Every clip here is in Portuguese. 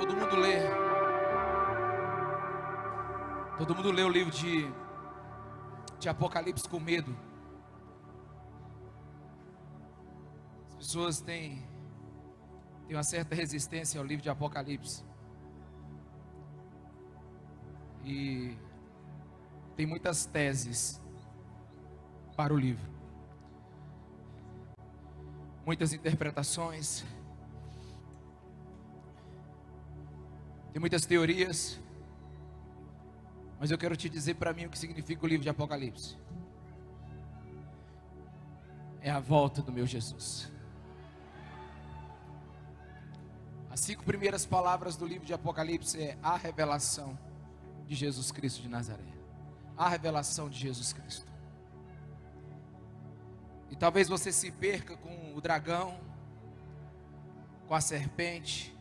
Todo mundo lê. Todo mundo lê o livro de Apocalipse com medo. As pessoas têm uma certa resistência ao livro de Apocalipse. E tem muitas teses para o livro. Muitas interpretações. Tem muitas teorias. Mas eu quero te dizer para mim o que significa o livro de Apocalipse. É a volta do meu Jesus. As 5 primeiras palavras do livro de Apocalipse é a revelação de Jesus Cristo de Nazaré. A revelação de Jesus Cristo. E talvez você se perca com o dragão, com a serpente,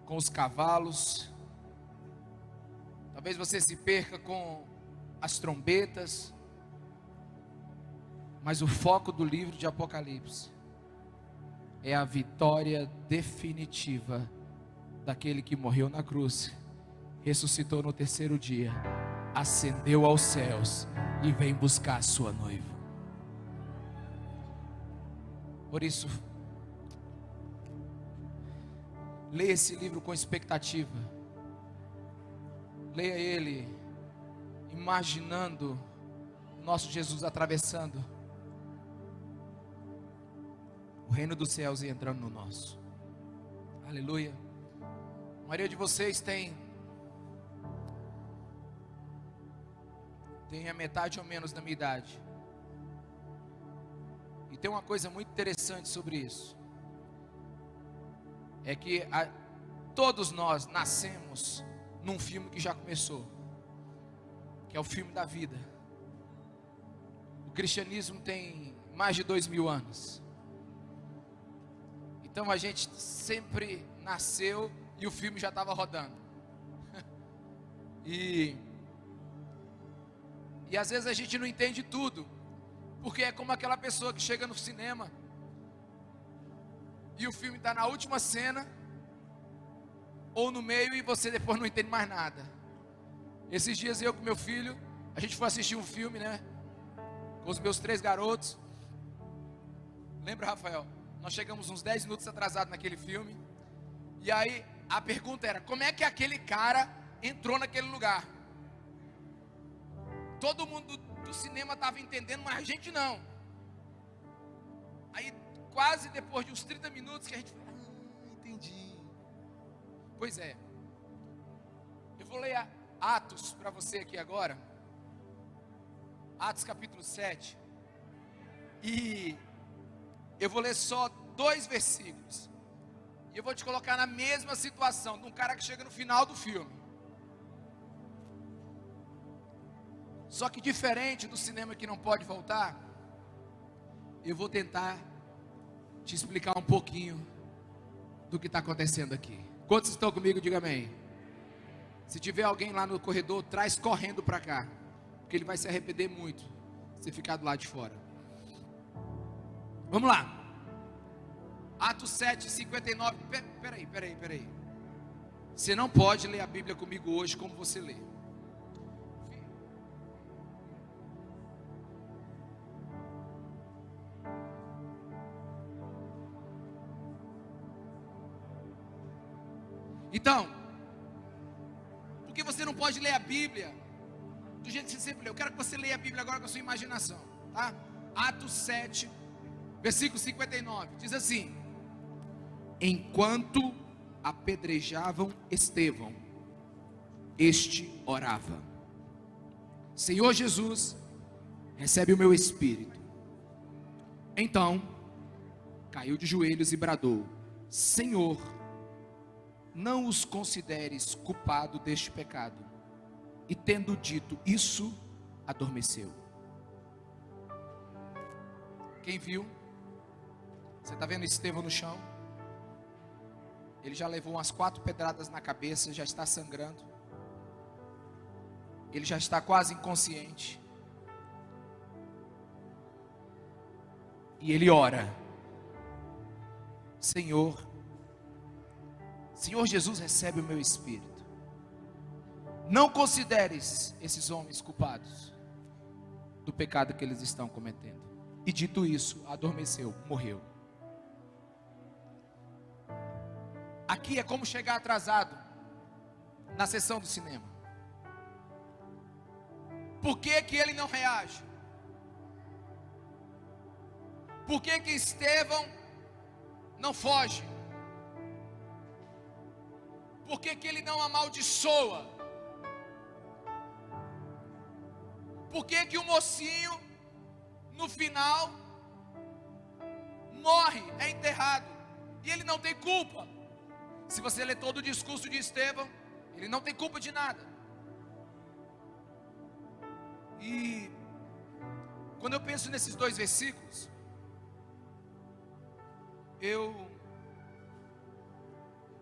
com os cavalos. Talvez você se perca com as trombetas. Mas o foco do livro de Apocalipse é a vitória definitiva daquele que morreu na cruz, ressuscitou no 3º dia, ascendeu aos céus e vem buscar a sua noiva. Por isso, leia esse livro com expectativa. Leia ele imaginando o nosso Jesus atravessando o reino dos céus e entrando no nosso. Aleluia. A maioria de vocês tem a metade ou menos da minha idade. E tem uma coisa muito interessante sobre isso. É que todos nós nascemos num filme que já começou, que é o filme da vida. O cristianismo tem mais de 2000 anos. Então a gente sempre nasceu e o filme já estava rodando. E às vezes a gente não entende tudo, porque é como aquela pessoa que chega no cinema e o filme está na última cena ou no meio e você depois não entende mais nada. Esses dias eu com meu filho, a gente foi assistir um filme, né? Com os meus 3 garotos. Lembra, Rafael? Nós chegamos uns 10 minutos atrasados naquele filme. E aí a pergunta era: como é que aquele cara entrou naquele lugar? Todo mundo do cinema estava entendendo, mas a gente não. Aí quase depois de uns 30 minutos que a gente falou: entendi. Pois é. Eu vou ler Atos para você aqui agora. Atos capítulo 7. E eu vou ler só 2 versículos. E eu vou te colocar na mesma situação de um cara que chega no final do filme. Só que diferente do cinema que não pode voltar, eu vou tentar te explicar um pouquinho do que está acontecendo aqui. Quantos estão comigo? Diga amém. Se tiver alguém lá no corredor, traz correndo para cá, porque ele vai se arrepender muito se ficar do lado de fora. Vamos lá. Atos 7, 59. Peraí. Você não pode ler a Bíblia comigo hoje como você lê. Então, por que você não pode ler a Bíblia do jeito que você sempre lê? Eu quero que você leia a Bíblia agora com a sua imaginação, tá? Atos 7, versículo 59, diz assim: enquanto apedrejavam Estevão, este orava: Senhor Jesus, recebe o meu espírito. Então, caiu de joelhos e bradou: Senhor, não os consideres culpado deste pecado. E tendo dito isso, adormeceu. Quem viu? Você está vendo Estevão no chão? Ele já levou umas 4 pedradas na cabeça, já está sangrando. Ele já está quase inconsciente. E ele ora: Senhor, Senhor Jesus, recebe o meu espírito. Não consideres esses homens culpados do pecado que eles estão cometendo. E dito isso, adormeceu, morreu. Aqui é como chegar atrasado na sessão do cinema. Por que que ele não reage? Por que que Estevão não foge? Por que que ele não amaldiçoa? Por que que o mocinho, no final, morre, é enterrado, e ele não tem culpa? Se você ler todo o discurso de Estevão, ele não tem culpa de nada. E quando eu penso nesses dois versículos, eu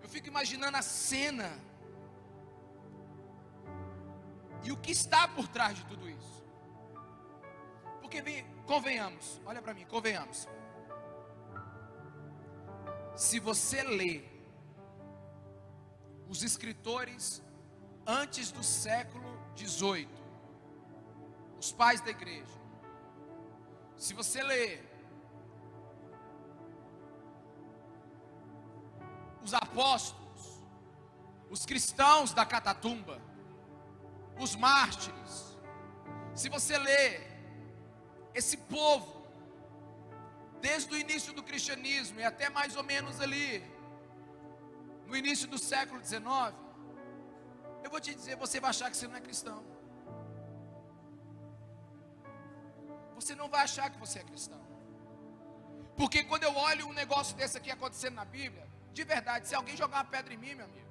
fico imaginando a cena e o que está por trás de tudo isso. Porque convenhamos, olha para mim, convenhamos. Se você lê os escritores antes do século 18, os pais da igreja, se você lê os apóstolos, os cristãos da Catatumba, os mártires, se você lê esse povo, desde o início do cristianismo e até mais ou menos ali, no início do século 19, eu vou te dizer, você vai achar que você não é cristão. Você não vai achar que você é cristão. Porque quando eu olho um negócio desse aqui acontecendo na Bíblia, de verdade, se alguém jogar uma pedra em mim, meu amigo,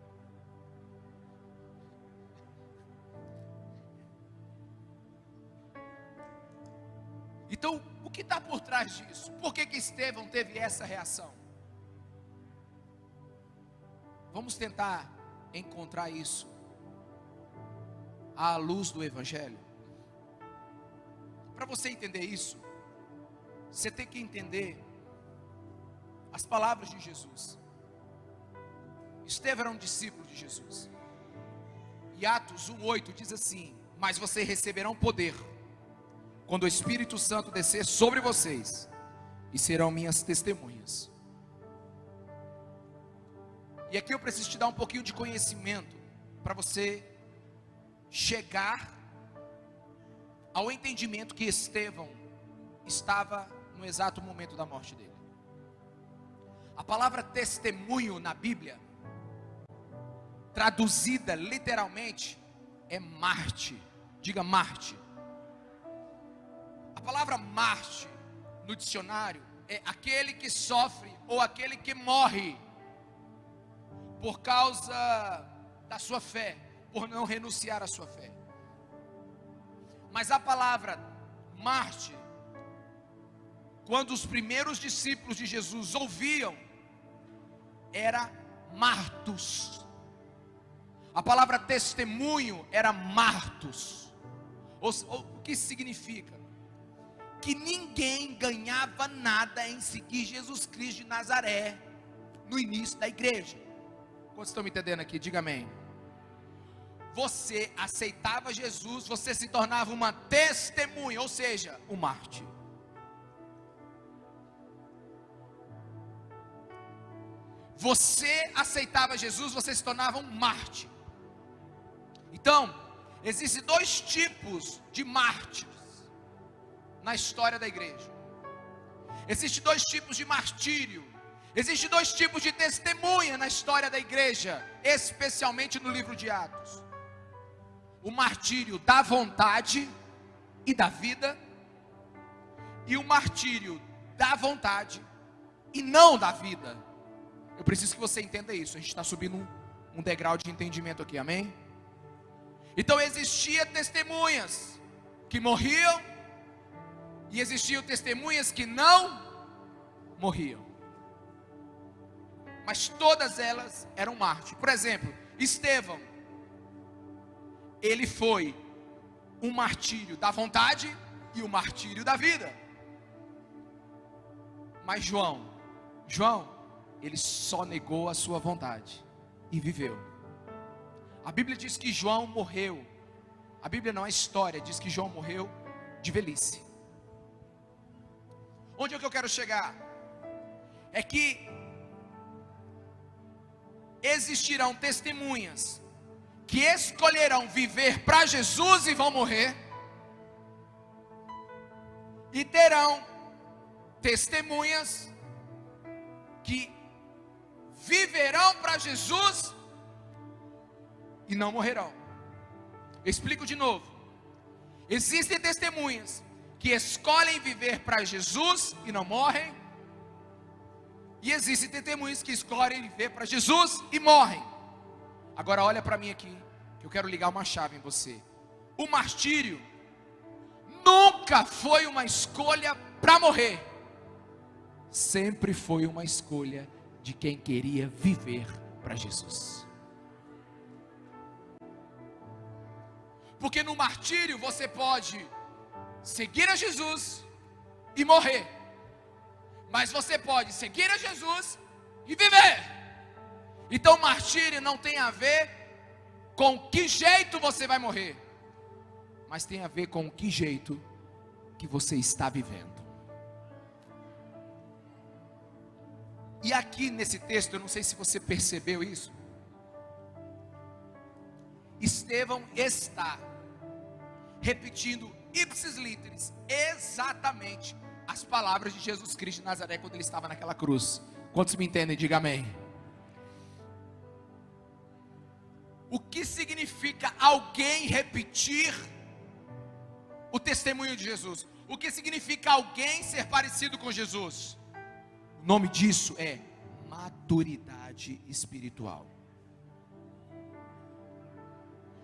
então, o que está por trás disso? Por que que Estevão teve essa reação? Vamos tentar encontrar isso à luz do Evangelho. Para você entender isso, você tem que entender as palavras de Jesus. Estevão era um discípulo de Jesus. E Atos 1:8 diz assim: mas vocês receberão poder quando o Espírito Santo descer sobre vocês, e serão minhas testemunhas. E aqui eu preciso te dar um pouquinho de conhecimento, para você chegar ao entendimento que Estevão estava no exato momento da morte dele. A palavra testemunho na Bíblia, traduzida literalmente, é Marte. Diga Marte. A palavra Marte no dicionário é aquele que sofre ou aquele que morre por causa da sua fé, por não renunciar à sua fé. Mas a palavra Marte, quando os primeiros discípulos de Jesus ouviam, era martus. A palavra testemunho era martus. O que significa? Que ninguém ganhava nada em seguir Jesus Cristo de Nazaré no início da igreja. Quantos estão me entendendo aqui? Diga amém. Você aceitava Jesus, você se tornava uma testemunha, ou seja, um mártir. Você aceitava Jesus, você se tornava um mártir. Então, existem dois tipos de mártires na história da igreja. Existem dois tipos de martírio. Existem dois tipos de testemunha na história da igreja, especialmente no livro de Atos. O martírio da vontade e da vida, e o martírio da vontade e não da vida. Eu preciso que você entenda isso. A gente está subindo um degrau de entendimento aqui, amém? Então existiam testemunhas que morriam, e existiam testemunhas que não morriam, mas todas elas eram mártires. Por exemplo, Estevão, ele foi um martírio da vontade e um martírio da vida. Mas João, ele só negou a sua vontade. e viveu. A Bíblia diz que João morreu. A Bíblia não, a história diz que João morreu de velhice. Onde é que eu quero chegar? É que existirão testemunhas que escolherão viver para Jesus e vão morrer. E terão testemunhas que viverão para Jesus e não morrerão. Eu explico de novo. Existem testemunhas que escolhem viver para Jesus e não morrem. E existem testemunhas que escolhem viver para Jesus e morrem. Agora olha para mim aqui, que eu quero ligar uma chave em você. O martírio nunca foi uma escolha para morrer. Sempre foi uma escolha de quem queria viver para Jesus. Porque no martírio você pode seguir a Jesus e morrer, mas você pode seguir a Jesus e viver. Então o martírio não tem a ver com que jeito você vai morrer, mas tem a ver com que jeito que você está vivendo. E aqui nesse texto, eu não sei se você percebeu isso, Estevão está repetindo ipsis literis exatamente as palavras de Jesus Cristo de Nazaré quando ele estava naquela cruz. Quantos me entendem? Diga amém. O que significa alguém repetir o testemunho de Jesus? O que significa alguém ser parecido com Jesus? O nome disso é maturidade espiritual.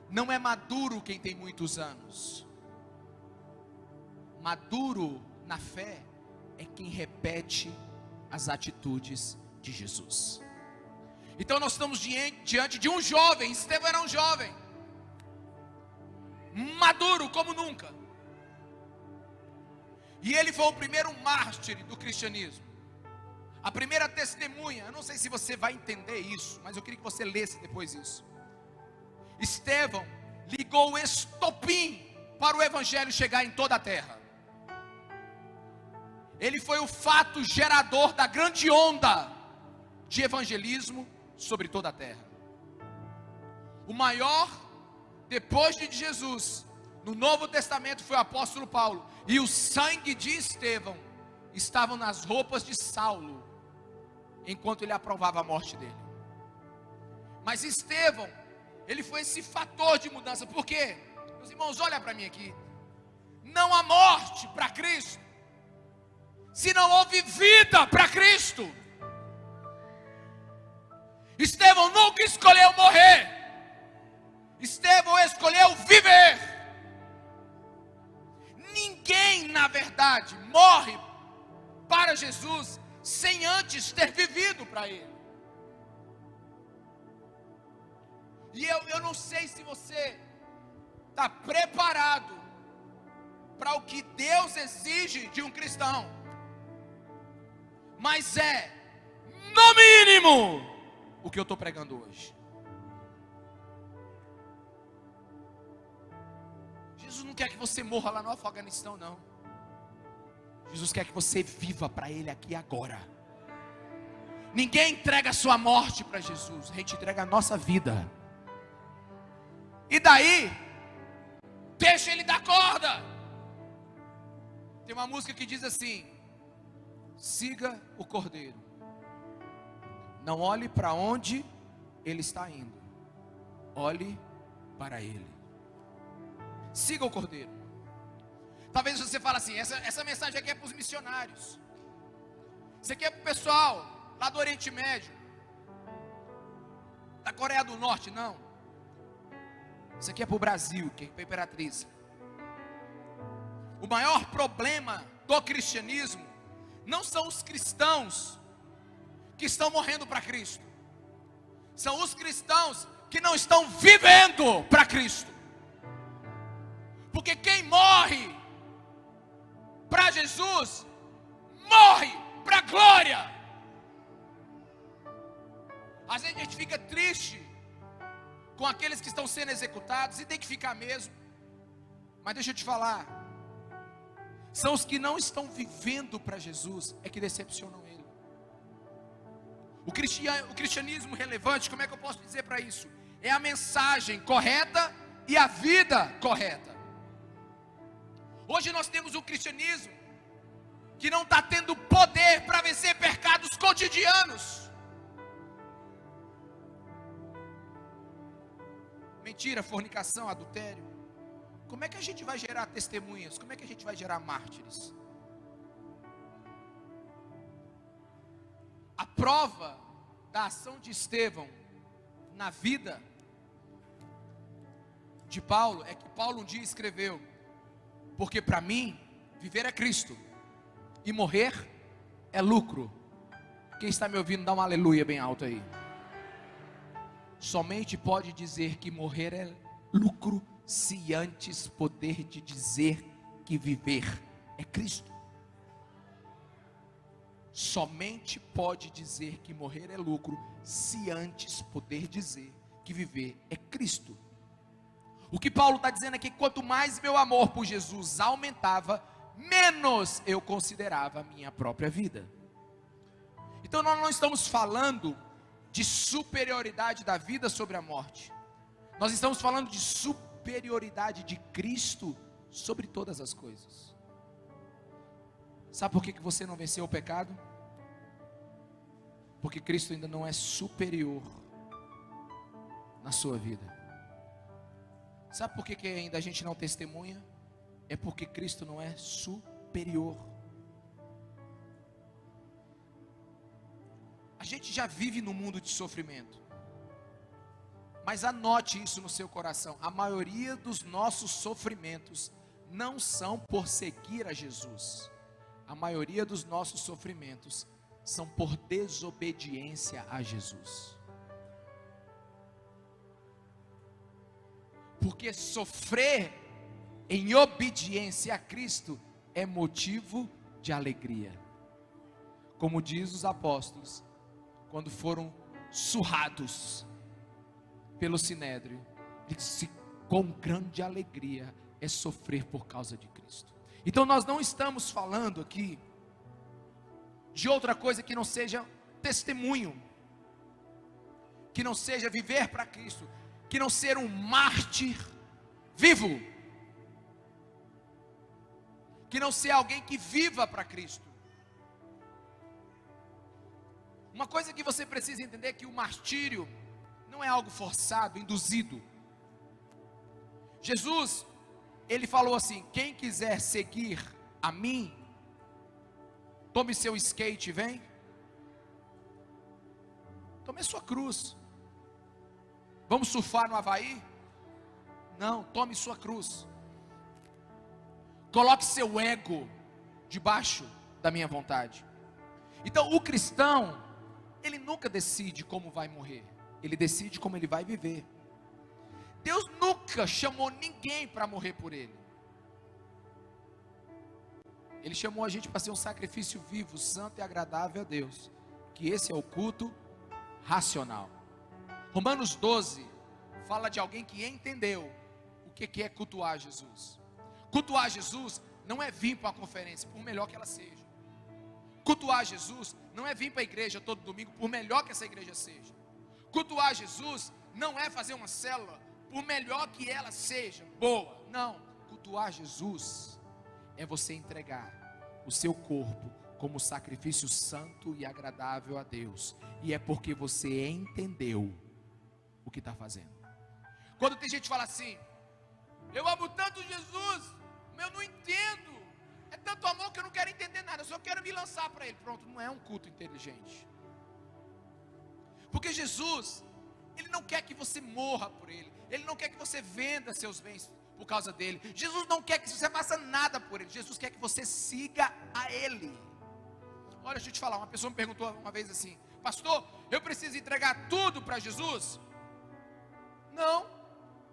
Não é maduro quem tem muitos anos. Maduro na fé é quem repete as atitudes de Jesus. Então nós estamos diante de um jovem. Estevão era um jovem, maduro como nunca. E ele foi o primeiro mártir do cristianismo. A primeira testemunha. Eu não sei se você vai entender isso, mas eu queria que você lesse depois isso. Estevão ligou o estopim para o evangelho chegar em toda a terra. Ele foi o fato gerador da grande onda de evangelismo sobre toda a terra. O maior, depois de Jesus, no Novo Testamento foi o apóstolo Paulo. E o sangue de Estevão estavam nas roupas de Saulo, enquanto ele aprovava a morte dele. Mas Estevão, ele foi esse fator de mudança. Por quê? Meus irmãos, olha para mim aqui. Não há morte para Cristo se não houve vida para Cristo. Estevão nunca escolheu morrer. Estevão escolheu viver. Ninguém, na verdade, morre para Jesus sem antes ter vivido para Ele. E eu não sei se você está preparado para o que Deus exige de um cristão, mas é, no mínimo, o que eu estou pregando hoje. Jesus não quer que você morra lá no Afeganistão, não. Jesus quer que você viva para Ele aqui agora. Ninguém entrega a sua morte para Jesus, a gente entrega a nossa vida. E daí, deixa Ele dar corda. Tem uma música que diz assim: siga o Cordeiro, não olhe para onde Ele está indo, olhe para Ele. Siga o Cordeiro. Talvez você fale assim: essa mensagem aqui é para os missionários, isso aqui é para o pessoal lá do Oriente Médio, da Coreia do Norte. Não, isso aqui é para o Brasil, que é para a Imperatriz. O maior problema do cristianismo não são os cristãos que estão morrendo para Cristo, são os cristãos que não estão vivendo para Cristo. Porque quem morre para Jesus, morre para a glória. Às vezes a gente fica triste com aqueles que estão sendo executados, e tem que ficar mesmo. Mas deixa eu te falar, são os que não estão vivendo para Jesus é que decepcionam Ele. O cristianismo relevante, como é que eu posso dizer para isso? É a mensagem correta e a vida correta. Hoje nós temos um cristianismo que não está tendo poder para vencer pecados cotidianos. Mentira, fornicação, adultério. Como é que a gente vai gerar testemunhas? Como é que a gente vai gerar mártires? A prova da ação de Estevão na vida de Paulo é que Paulo um dia escreveu: porque para mim viver é Cristo e morrer é lucro. Quem está me ouvindo, dá um aleluia bem alto aí. Somente pode dizer que morrer é lucro se antes poder de dizer que viver é Cristo. Somente pode dizer que morrer é lucro se antes poder dizer que viver é Cristo. O que Paulo está dizendo é que quanto mais meu amor por Jesus aumentava, menos eu considerava a minha própria vida. Então nós não estamos falando de superioridade da vida sobre a morte. Nós estamos falando de superioridade de Cristo sobre todas as coisas. Sabe por que você não venceu o pecado? Porque Cristo ainda não é superior na sua vida. Sabe por que ainda a gente não testemunha? É porque Cristo não é superior. A gente já vive num mundo de sofrimento. Mas anote isso no seu coração: a maioria dos nossos sofrimentos não são por seguir a Jesus. A maioria dos nossos sofrimentos são por desobediência a Jesus. Porque sofrer em obediência a Cristo é motivo de alegria. Como diz os apóstolos, quando foram surrados pelo Sinédrio, disse: com grande alegria é sofrer por causa de Cristo. Então nós não estamos falando aqui de outra coisa que não seja testemunho, que não seja viver para Cristo, que não ser um mártir vivo, que não ser alguém que viva para Cristo. Uma coisa que você precisa entender é que o martírio não é algo forçado, induzido. Jesus, ele falou assim: quem quiser seguir a mim, tome seu skate e vem. Tome a sua cruz. Vamos surfar no Havaí? Não, tome sua cruz. Coloque seu ego debaixo da minha vontade. Então o cristão, ele nunca decide como vai morrer, ele decide como ele vai viver. Deus nunca chamou ninguém para morrer por ele. Ele chamou a gente para ser um sacrifício vivo, santo e agradável a Deus, que esse é o culto racional. Romanos 12 fala de alguém que entendeu o que é cultuar Jesus. Cultuar Jesus não é vir para uma conferência, por melhor que ela seja. Cultuar Jesus não é vir para a igreja todo domingo, por melhor que essa igreja seja. Cultuar Jesus não é fazer uma célula, por melhor que ela seja boa. Não, cultuar Jesus é você entregar o seu corpo como sacrifício santo e agradável a Deus. E é porque você entendeu o que está fazendo. Quando tem gente que fala assim: eu amo tanto Jesus, mas eu não entendo. É tanto amor que eu não quero entender nada, eu só quero me lançar para Ele. Pronto, não é um culto inteligente. Porque Jesus, Ele não quer que você morra por Ele. Ele não quer que você venda seus bens por causa dEle. Jesus não quer que você faça nada por Ele. Jesus quer que você siga a Ele. Olha, deixa eu te falar, uma pessoa me perguntou uma vez assim: pastor, eu preciso entregar tudo para Jesus? Não,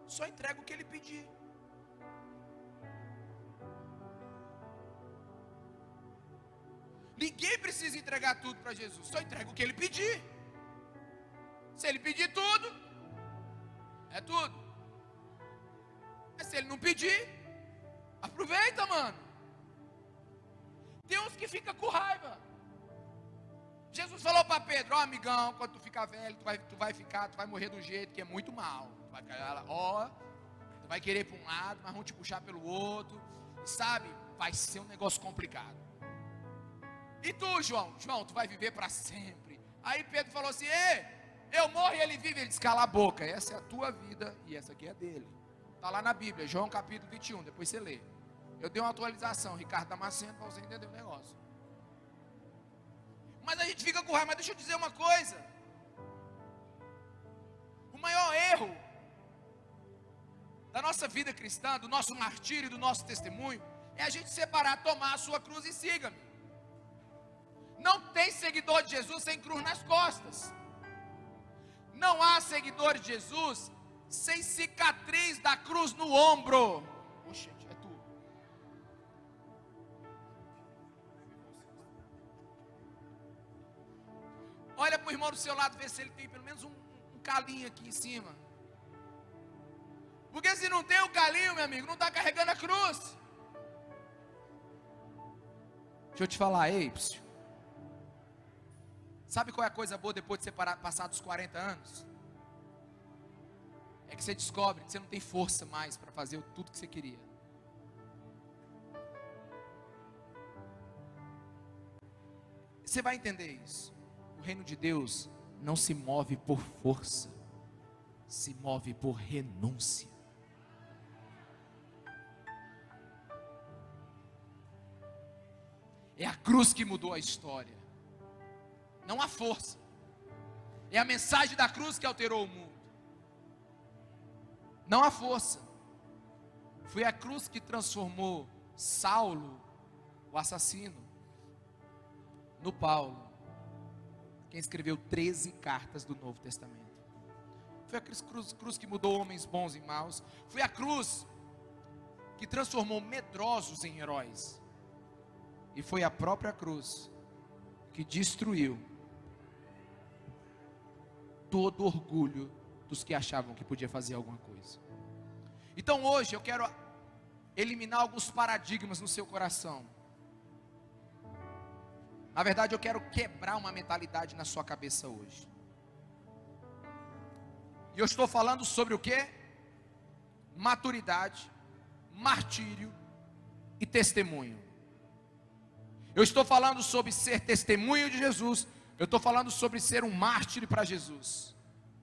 só entrega o que Ele pedir. Ninguém precisa entregar tudo para Jesus, só entrega o que Ele pedir. Se ele pedir tudo, é tudo. Mas se ele não pedir, aproveita, mano. Tem uns que ficam com raiva. Jesus falou para Pedro: ó, amigão, quando tu ficar velho, tu vai morrer do jeito que é muito mal. Tu vai ficar lá, ó, tu vai querer para um lado, mas vão te puxar pelo outro. E sabe, vai ser um negócio complicado. E tu, João, tu vai viver para sempre. Aí Pedro falou assim: ei, eu morro e ele vive. Ele disse: cala a boca, essa é a tua vida e essa aqui é dele. Está lá na Bíblia, João capítulo 21, depois você lê. Eu dei uma atualização, Ricardo Damasceno, para você entender o negócio. Mas a gente fica com raiva. Mas deixa eu dizer uma coisa: o maior erro da nossa vida cristã, do nosso martírio, do nosso testemunho, é a gente separar, tomar a sua cruz e siga-me. Não tem seguidor de Jesus sem cruz nas costas. Não há seguidor de Jesus sem cicatriz da cruz no ombro. Oxe, é tu. Olha para o irmão do seu lado, vê se ele tem pelo menos um calinho aqui em cima. Porque se não tem o calinho, meu amigo, não está carregando a cruz. Deixa eu te falar, ei, sabe qual é a coisa boa depois de você passar dos 40 anos? É que você descobre que você não tem força mais para fazer tudo que você queria. Você vai entender isso. O reino de Deus não se move por força, se move por renúncia. É a cruz que mudou a história, não a força. É a mensagem da cruz que alterou o mundo, não a força. Foi a cruz que transformou Saulo, o assassino, no Paulo, quem escreveu 13 cartas do Novo Testamento. Foi a cruz que mudou homens bons em maus. Foi a cruz que transformou medrosos em heróis. E foi a própria cruz que destruiu todo orgulho dos que achavam que podia fazer alguma coisa. Então hoje eu quero eliminar alguns paradigmas no seu coração. Na verdade, eu quero quebrar uma mentalidade na sua cabeça hoje. E eu estou falando sobre o quê? Maturidade, martírio e testemunho. Eu estou falando sobre ser testemunho de Jesus. Eu estou falando sobre ser um mártir para Jesus.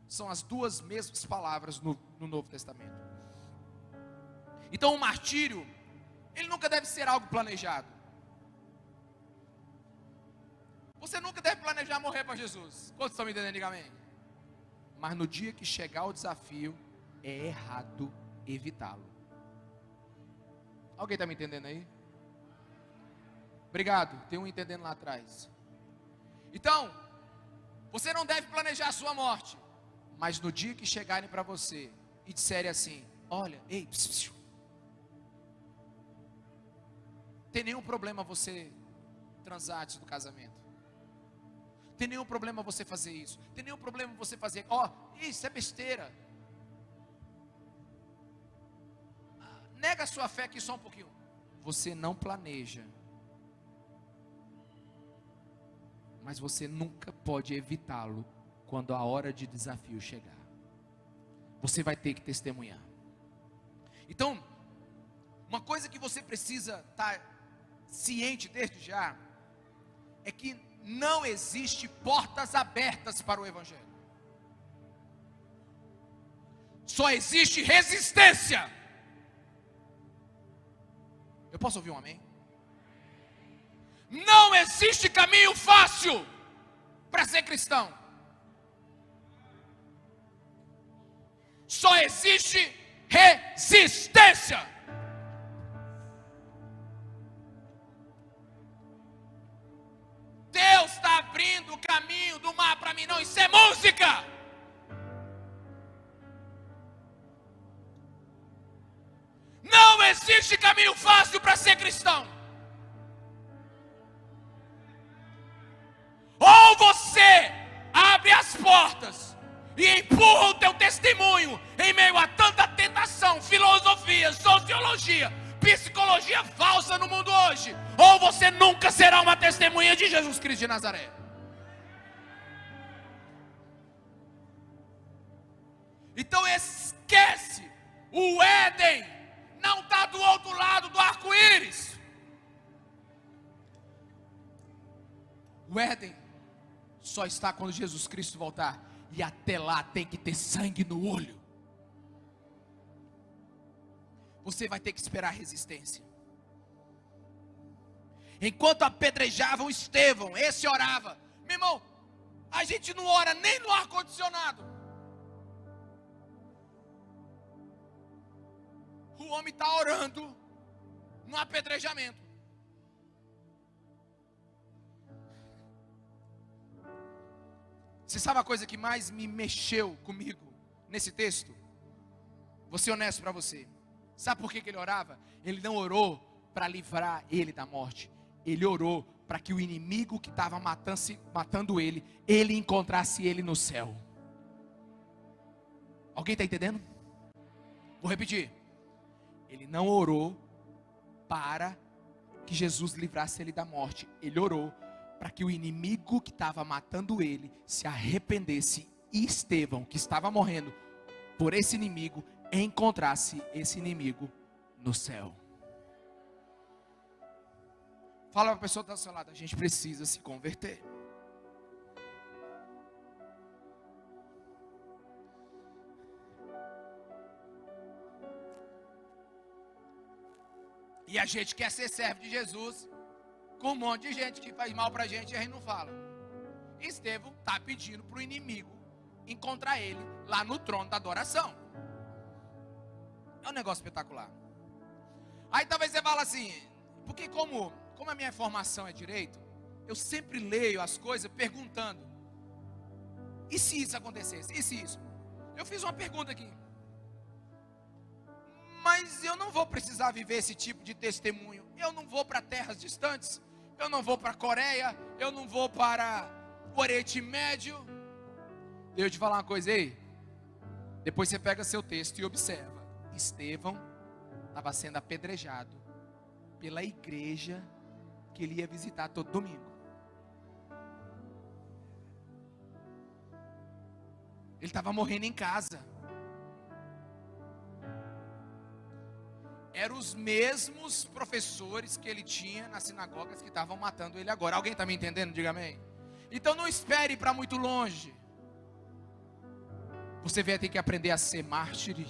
São as duas mesmas palavras no Novo Testamento. Então o martírio, ele nunca deve ser algo planejado. Você nunca deve planejar morrer para Jesus. Quantos estão me entendendo? Diga amém. Mas no dia que chegar o desafio, é errado evitá-lo. Alguém está me entendendo aí? Obrigado, tem um entendendo lá atrás. Então, você não deve planejar a sua morte. Mas no dia que chegarem para você e disserem assim: olha, ei, tem nenhum problema você transar antes do casamento. Tem nenhum problema você fazer isso. Tem nenhum problema você fazer, isso é besteira. Nega a sua fé aqui só um pouquinho. Você não planeja, mas você nunca pode evitá-lo quando a hora de desafio chegar. Você vai ter que testemunhar. Então, uma coisa que você precisa estar ciente desde já é que não existe portas abertas para o Evangelho. Só existe resistência. Eu posso ouvir um amém? Não existe caminho fácil para ser cristão. Só existe resistência. Deus está abrindo o caminho do mar para mim. Não, isso é música. Não existe caminho fácil para ser cristão. Ou você abre as portas e empurra o teu testemunho em meio a tanta tentação, filosofia, sociologia, psicologia falsa no mundo hoje, ou você nunca será uma testemunha de Jesus Cristo de Nazaré. Então esquece, o Éden não está do outro lado do arco-íris. O Éden só está quando Jesus Cristo voltar, e até lá tem que ter sangue no olho. Você vai ter que esperar a resistência. Enquanto apedrejavam Estevão, esse orava. Meu irmão, a gente não ora nem no ar-condicionado. O homem está orando no apedrejamento. Você sabe a coisa que mais me mexeu comigo nesse texto? Vou ser honesto para você. Sabe por que ele orava? Ele não orou para livrar ele da morte. Ele orou para que o inimigo que estava matando ele encontrasse ele no céu. Alguém está entendendo? Vou repetir. Ele não orou para que Jesus livrasse ele da morte. Ele orou para que o inimigo que estava matando ele se arrependesse, e Estevão, que estava morrendo por esse inimigo, encontrasse esse inimigo no céu. Fala para a pessoa que está ao seu lado: a gente precisa se converter. E a gente quer ser servo de Jesus com um monte de gente que faz mal para a gente e a gente não fala. Estevão está pedindo para o inimigo encontrar ele lá no trono da adoração. É um negócio espetacular. Aí talvez você fala assim, porque como a minha formação é direito, eu sempre leio as coisas perguntando: e se isso acontecesse? E se isso? Eu fiz uma pergunta aqui. Mas eu não vou precisar viver esse tipo de testemunho. Eu não vou para terras distantes. Eu não vou para a Coreia. Eu não vou para o Oriente Médio. Deixa eu te falar uma coisa aí. Depois você pega seu texto e observa. Estevão estava sendo apedrejado pela igreja que ele ia visitar todo domingo. Ele estava morrendo em casa. Eram os mesmos professores que ele tinha nas sinagogas que estavam matando ele agora. Alguém está me entendendo? Diga amém. Então não espere para muito longe. Você vai ter que aprender a ser mártir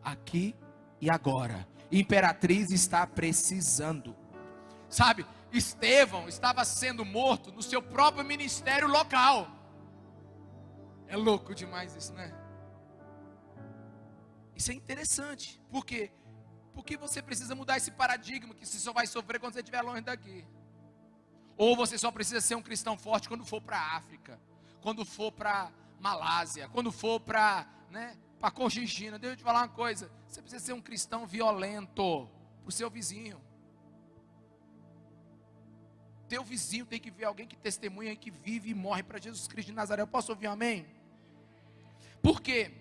aqui e agora. Imperatriz está precisando. Sabe, Estevão estava sendo morto no seu próprio ministério local. É louco demais isso, né? Isso é interessante. Por quê? Porque você precisa mudar esse paradigma que você só vai sofrer quando você estiver longe daqui. Ou você só precisa ser um cristão forte quando for para a África, quando for para Malásia, quando for para Congigina. Deixa eu te falar uma coisa: você precisa ser um cristão violento para o seu vizinho. Teu vizinho tem que ver alguém que testemunha e que vive e morre para Jesus Cristo de Nazaré. Eu posso ouvir um amém? Por quê?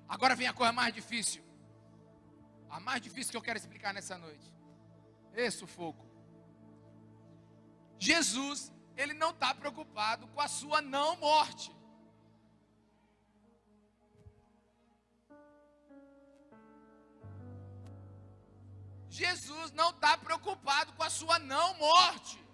Agora vem a coisa mais difícil. A mais difícil que eu quero explicar nessa noite. Esse sufoco. Jesus, ele não está preocupado com a sua não morte. Jesus não está preocupado com a sua não morte.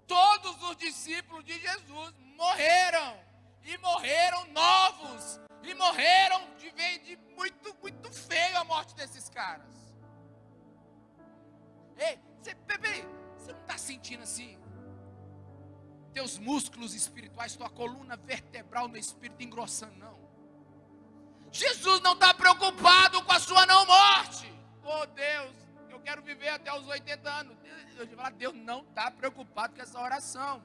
Todos os discípulos de Jesus morreram. E morreram novos. E morreram de muito, muito feio a morte desses caras. Ei, você não está sentindo assim? Teus músculos espirituais, tua coluna vertebral no espírito engrossando, não. Jesus não está preocupado com a sua não morte. Oh Deus, eu quero viver até os 80 anos. Deus não está preocupado com essa oração.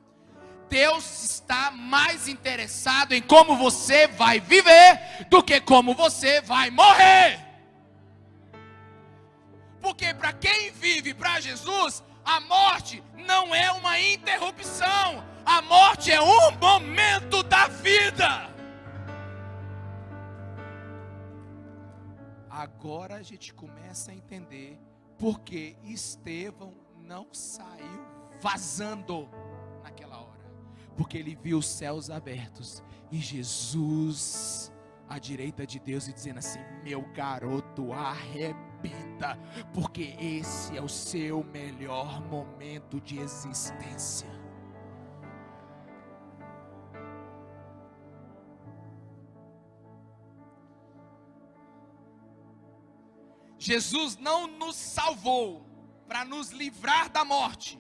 Deus está mais interessado em como você vai viver do que como você vai morrer. Porque para quem vive para Jesus, a morte não é uma interrupção. A morte é um momento da vida. Agora a gente começa a entender porque Estevão não saiu vazando naquela hora. Porque ele viu os céus abertos e Jesus à direita de Deus e dizendo assim: meu garoto, arrebenta, porque esse é o seu melhor momento de existência. Jesus não nos salvou para nos livrar da morte,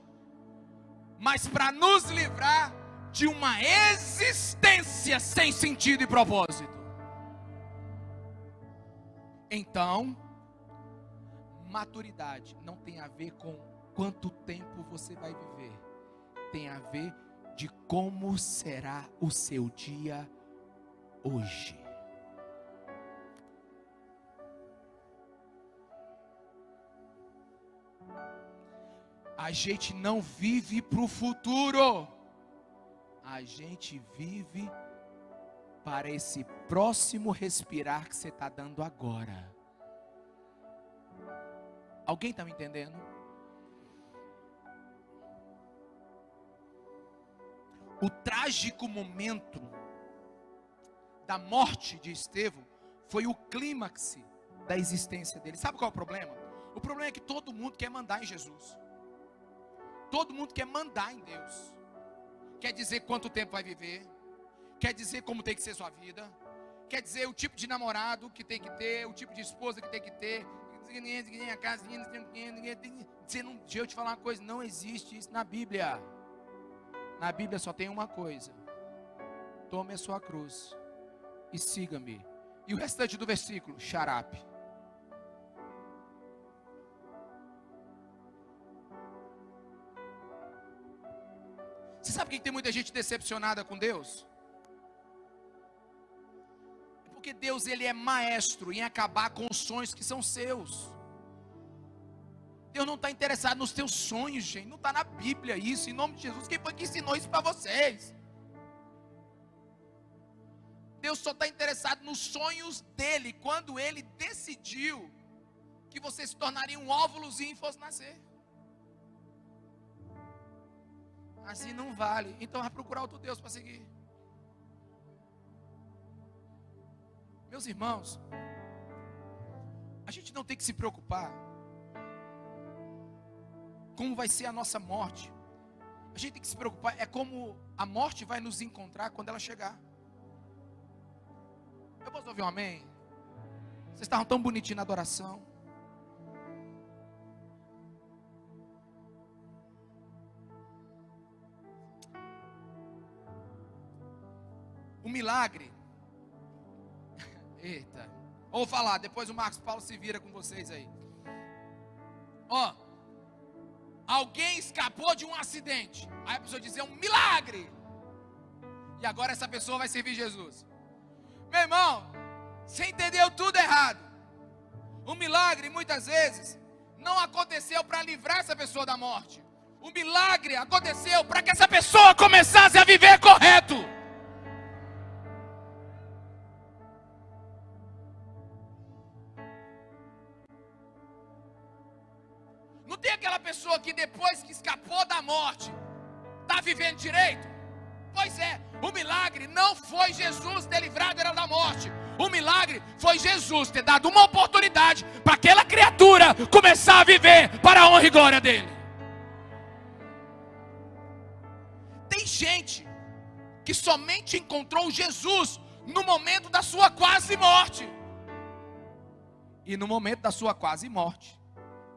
mas para nos livrar de uma existência sem sentido e propósito. Então, maturidade não tem a ver com quanto tempo você vai viver, tem a ver de como será o seu dia hoje. A gente não vive para o futuro, a gente vive para esse próximo respirar que você está dando agora. Alguém está me entendendo? O trágico momento da morte de Estevão foi o clímax da existência dele. Sabe qual é o problema? O problema é que todo mundo quer mandar em Jesus. Todo mundo quer mandar em Deus. Quer dizer quanto tempo vai viver. Quer dizer como tem que ser sua vida. Quer dizer o tipo de namorado que tem que ter. O tipo de esposa que tem que ter. Deixa eu te falar uma coisa. Não existe isso na Bíblia. Na Bíblia só tem uma coisa: tome a sua cruz e siga-me. E o restante do versículo, xarape. Você sabe por que tem muita gente decepcionada com Deus? É porque Deus, ele é maestro em acabar com os sonhos que são seus. Deus não está interessado nos teus sonhos, gente. Não está na Bíblia isso, em nome de Jesus. Quem foi que ensinou isso para vocês? Deus só está interessado nos sonhos dele, quando ele decidiu que você se tornaria um óvulozinho e fosse nascer. Assim não vale. Então vai procurar outro Deus para seguir. Meus irmãos, a gente não tem que se preocupar como vai ser a nossa morte. A gente tem que se preocupar é como a morte vai nos encontrar quando ela chegar. Eu posso ouvir um amém? Vocês estavam tão bonitinhos na adoração. O milagre. Eita. Vou falar, depois o Marcos Paulo se vira com vocês aí. Ó. Alguém escapou de um acidente. Aí a pessoa diz: é um milagre. E agora essa pessoa vai servir Jesus. Meu irmão, você entendeu tudo errado. O milagre muitas vezes não aconteceu para livrar essa pessoa da morte. O milagre aconteceu para que essa pessoa começasse a viver correto. Não tem aquela pessoa que depois que escapou da morte está vivendo direito? Pois é, o milagre não foi Jesus ter livrado ela da morte. O milagre foi Jesus ter dado uma oportunidade para aquela criatura começar a viver para a honra e glória dele. Tem gente que somente encontrou Jesus no momento da sua quase morte. E no momento da sua quase morte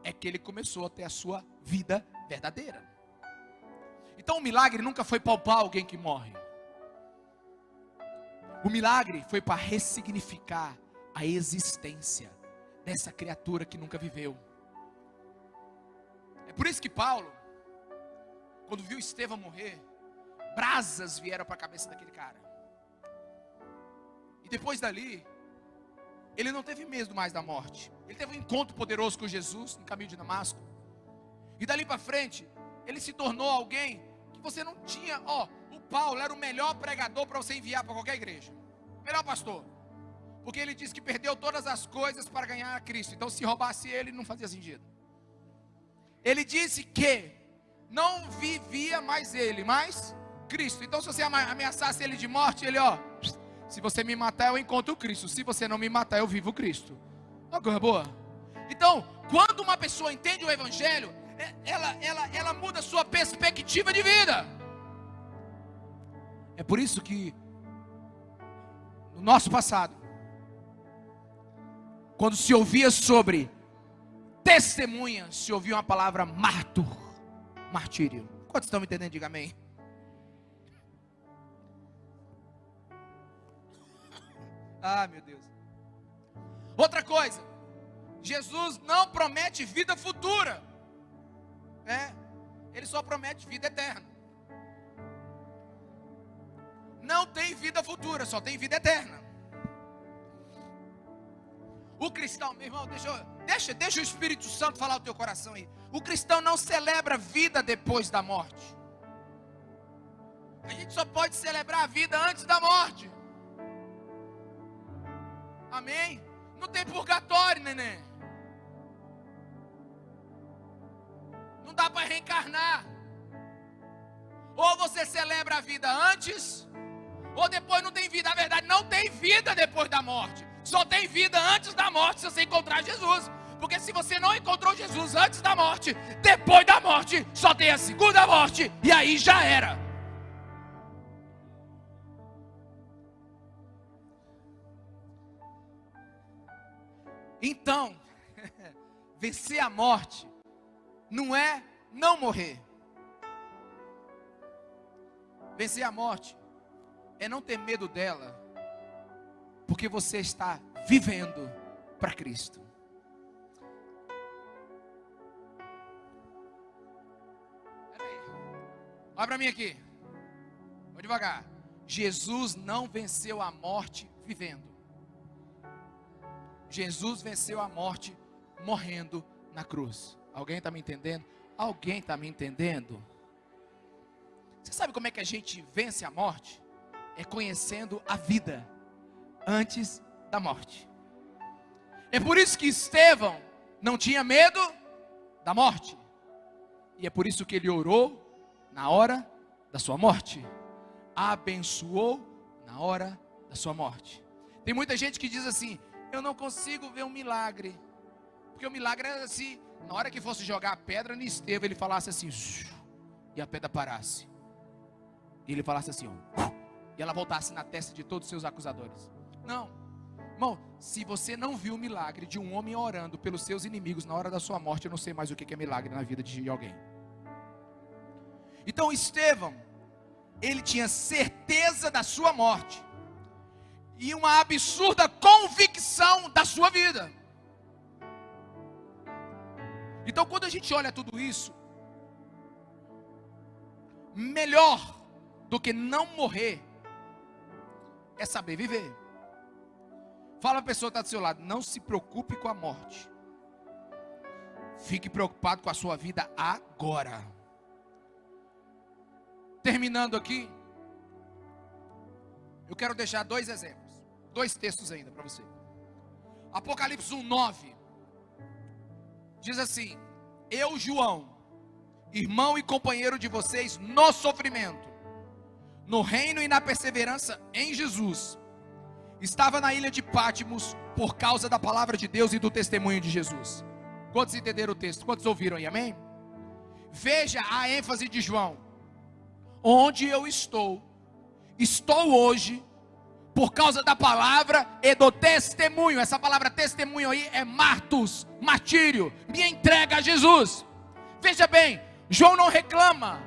é que ele começou a ter a sua vida verdadeira. Então o milagre nunca foi poupar alguém que morre. O milagre foi para ressignificar a existência dessa criatura que nunca viveu. É por isso que Paulo, quando viu Estevão morrer, brasas vieram para a cabeça daquele cara. E depois dali, ele não teve medo mais da morte. Ele teve um encontro poderoso com Jesus no caminho de Damasco. E dali para frente, ele se tornou alguém que você não tinha, Paulo era o melhor pregador para você enviar para qualquer igreja. Melhor pastor. Porque ele disse que perdeu todas as coisas para ganhar a Cristo. Então se roubasse ele, não fazia sentido. Ele disse que não vivia mais ele, mas Cristo. Então se você ameaçasse ele de morte, ele, ó, se você me matar eu encontro o Cristo. Se você não me matar eu vivo o Cristo. Uma coisa boa. Então, quando uma pessoa entende o Evangelho, ela muda a sua perspectiva de vida. É por isso que no nosso passado, quando se ouvia sobre testemunha, se ouvia uma palavra martírio. Quantos estão me entendendo? Diga amém. Ah, meu Deus. Outra coisa, Jesus não promete vida futura. Ele só promete vida eterna. Não tem vida futura, só tem vida eterna. O cristão, meu irmão, deixa o Espírito Santo falar o teu coração aí. O cristão não celebra vida depois da morte. A gente só pode celebrar a vida antes da morte. Amém? Não tem purgatório, neném. Não dá para reencarnar. Ou você celebra a vida antes, ou depois não tem vida. Na verdade, não tem vida depois da morte. Só tem vida antes da morte se você encontrar Jesus. Porque se você não encontrou Jesus antes da morte, depois da morte só tem a segunda morte, e aí já era. Então, vencer a morte não é não morrer. Vencer a morte é não ter medo dela, porque você está vivendo para Cristo. Peraí, olha para mim aqui, vou devagar. Jesus não venceu a morte vivendo. Jesus venceu a morte morrendo na cruz. Alguém está me entendendo? Alguém está me entendendo? Você sabe como é que a gente vence a morte? É conhecendo a vida antes da morte. É por isso que Estevão não tinha medo da morte. E é por isso que ele orou na hora da sua morte. Abençoou na hora da sua morte. Tem muita gente que diz assim: eu não consigo ver um milagre. Porque o milagre era assim, na hora que fosse jogar a pedra no Estevão, ele falasse assim, e a pedra parasse. E ele falasse assim, ó, e ela voltasse na testa de todos os seus acusadores. Não, irmão, se você não viu o milagre de um homem orando pelos seus inimigos na hora da sua morte, eu não sei mais o que é milagre na vida de alguém. Então Estevão, ele tinha certeza da sua morte e uma absurda convicção da sua vida. Então quando a gente olha tudo isso, melhor do que não morrer é saber viver. Fala a pessoa que está do seu lado: não se preocupe com a morte, fique preocupado com a sua vida agora. Terminando aqui, eu quero deixar dois exemplos, dois textos ainda para você. Apocalipse 1:9 diz assim: eu, João, irmão e companheiro de vocês no sofrimento, no reino e na perseverança em Jesus, estava na ilha de Pátimos por causa da palavra de Deus e do testemunho de Jesus. Quantos entenderam o texto? Quantos ouviram aí? Amém? Veja a ênfase de João: onde eu estou hoje por causa da palavra e do testemunho. Essa palavra testemunho aí é martus, martírio, minha entrega a Jesus. Veja bem, João não reclama,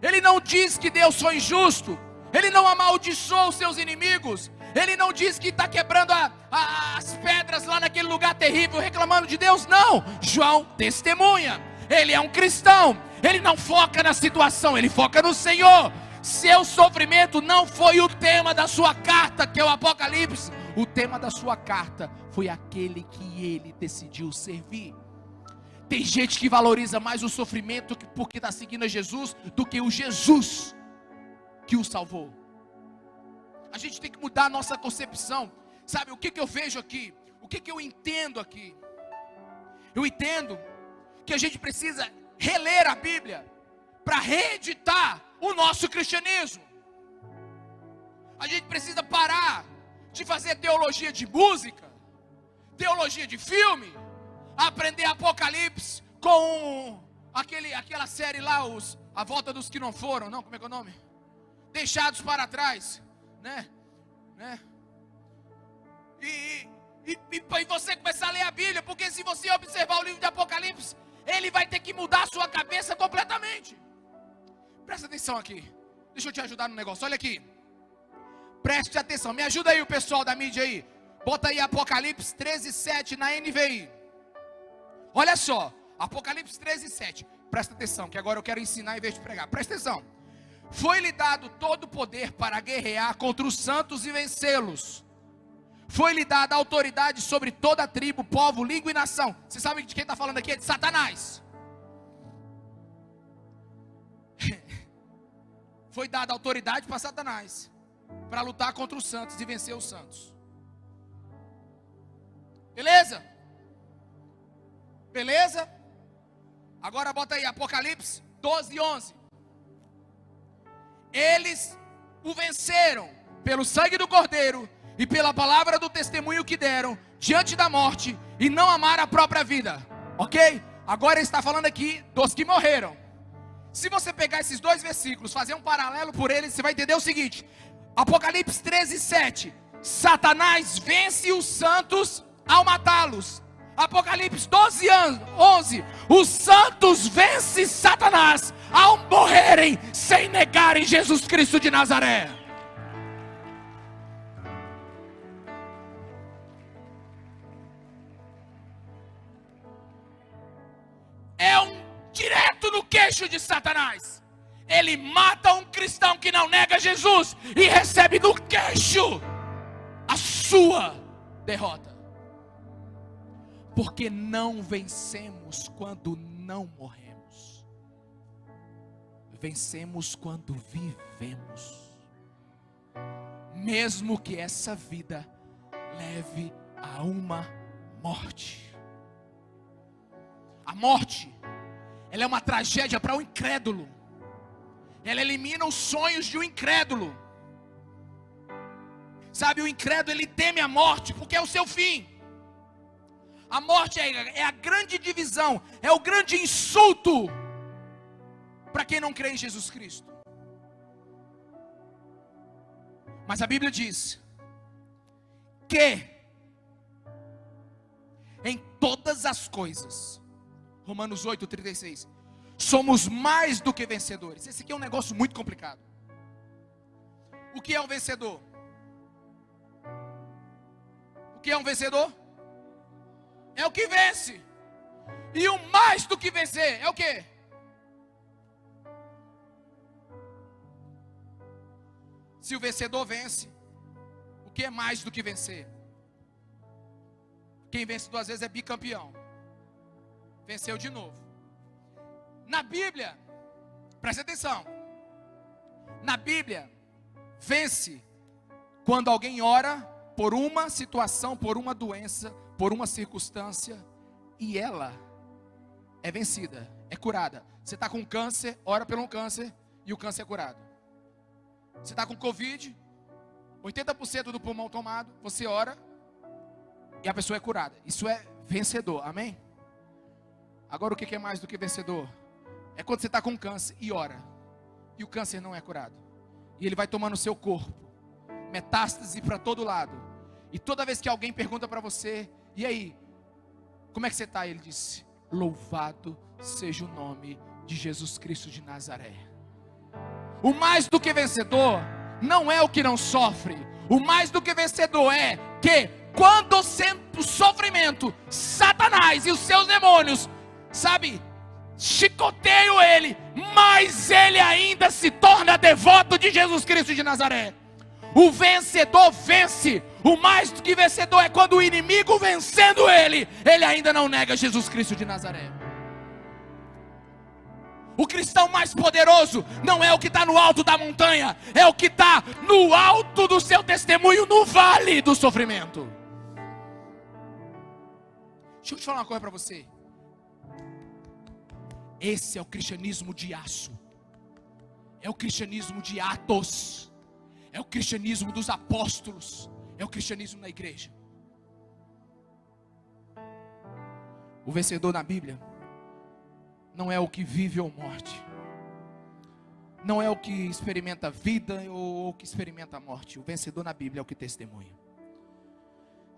ele não diz que Deus foi injusto, ele não amaldiçoou os seus inimigos, ele não diz que está quebrando as pedras lá naquele lugar terrível, reclamando de Deus. Não, João testemunha, ele é um cristão, ele não foca na situação, ele foca no Senhor. Seu sofrimento não foi o tema da sua carta, que é o Apocalipse. O tema da sua carta foi aquele que ele decidiu servir. Tem gente que valoriza mais o sofrimento porque está seguindo a Jesus do que o Jesus que o salvou. A gente tem que mudar a nossa concepção. Sabe, o que eu vejo aqui? O que eu entendo aqui? Eu entendo que a gente precisa reler a Bíblia para reeditar o nosso cristianismo. A gente precisa parar de fazer teologia de música, teologia de filme, aprender Apocalipse com aquela série lá, A Volta dos que não foram, não, como é que é o nome? Deixados para trás, né? E você começar a ler a Bíblia, porque se você observar o livro de Apocalipse, ele vai ter que mudar a sua cabeça completamente. Presta atenção aqui, deixa eu te ajudar no negócio, olha aqui. Preste atenção, me ajuda aí o pessoal da mídia aí. Bota aí Apocalipse 13:7 na NVI. Olha só, Apocalipse 13:7. Presta atenção, que agora eu quero ensinar em vez de pregar. Presta atenção. Foi-lhe dado todo o poder para guerrear contra os santos e vencê-los. Foi-lhe dada autoridade sobre toda a tribo, povo, língua e nação. Você sabe de quem está falando aqui? É de Satanás. Foi dada autoridade para Satanás, para lutar contra os santos e vencer os santos. Beleza? Beleza? Agora bota aí Apocalipse 12:11. Eles o venceram pelo sangue do Cordeiro e pela palavra do testemunho que deram diante da morte, e não amaram a própria vida. Ok? Agora ele está falando aqui dos que morreram. Se você pegar esses dois versículos, fazer um paralelo por eles, você vai entender o seguinte: Apocalipse 13:7, Satanás vence os santos ao matá-los. Apocalipse 12:11, os santos vencem Satanás ao morrerem sem negarem Jesus Cristo de Nazaré. É direto no queixo de Satanás. Ele mata um cristão que não nega Jesus e recebe no queixo a sua derrota. Porque não vencemos quando não morremos. Vencemos quando vivemos. Mesmo que essa vida leve a uma morte. A morte, ela é uma tragédia para o incrédulo. Ela elimina os sonhos de um incrédulo. Sabe, o incrédulo, ele teme a morte porque é o seu fim. A morte é a grande divisão, é o grande insulto para quem não crê em Jesus Cristo. Mas a Bíblia diz que em todas as coisas, Romanos 8:36, somos mais do que vencedores. Esse aqui é um negócio muito complicado. O que é um vencedor? O que é um vencedor? É o que vence. E o mais do que vencer é o quê? Se o vencedor vence, o que é mais do que vencer? Quem vence duas vezes é bicampeão. Venceu de novo. Na Bíblia, preste atenção. Na Bíblia, vence quando alguém ora por uma situação, por uma doença, por uma circunstância, e ela é vencida, é curada. Você está com câncer, ora pelo câncer, e o câncer é curado. Você está com Covid, 80% do pulmão tomado, você ora, e a pessoa é curada. Isso é vencedor, amém? Agora o que é mais do que vencedor? É quando você está com câncer e ora, e o câncer não é curado, e ele vai tomando o seu corpo, metástase para todo lado, e toda vez que alguém pergunta para você: e aí, como é que você está? Ele disse: louvado seja o nome de Jesus Cristo de Nazaré. O mais do que vencedor não é o que não sofre. O mais do que vencedor é que quando sente o sofrimento, Satanás e os seus demônios, sabe, chicoteiam ele, mas ele ainda se torna devoto de Jesus Cristo de Nazaré. O vencedor vence. O mais do que vencedor é quando o inimigo, vencendo ele ainda não nega Jesus Cristo de Nazaré. O cristão mais poderoso não é o que está no alto da montanha, é o que está no alto do seu testemunho, no vale do sofrimento. Deixa eu te falar uma coisa para você. Esse é o cristianismo de aço. É o cristianismo de Atos. É o cristianismo dos apóstolos. É o cristianismo da igreja. O vencedor na Bíblia não é o que vive ou morte. Não é o que experimenta a vida ou o que experimenta a morte. O vencedor na Bíblia é o que testemunha.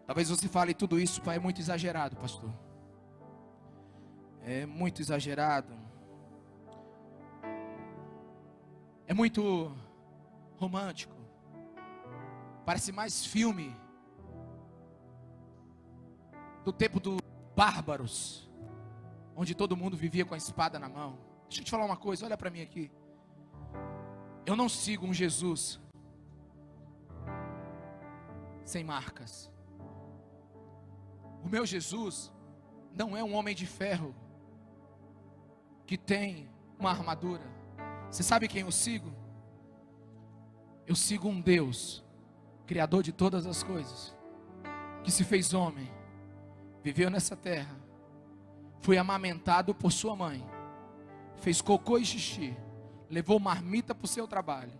Talvez você fale tudo isso, pai, é muito exagerado, pastor. É muito exagerado. É muito romântico. Parece mais filme do tempo dos bárbaros, onde todo mundo vivia com a espada na mão. Deixa eu te falar uma coisa, olha para mim aqui. Eu não sigo um Jesus sem marcas. O meu Jesus não é um homem de ferro que tem uma armadura. Você sabe quem eu sigo? Eu sigo um Deus, Criador de todas as coisas, que se fez homem, viveu nessa terra, foi amamentado por sua mãe, fez cocô e xixi, levou marmita para o seu trabalho,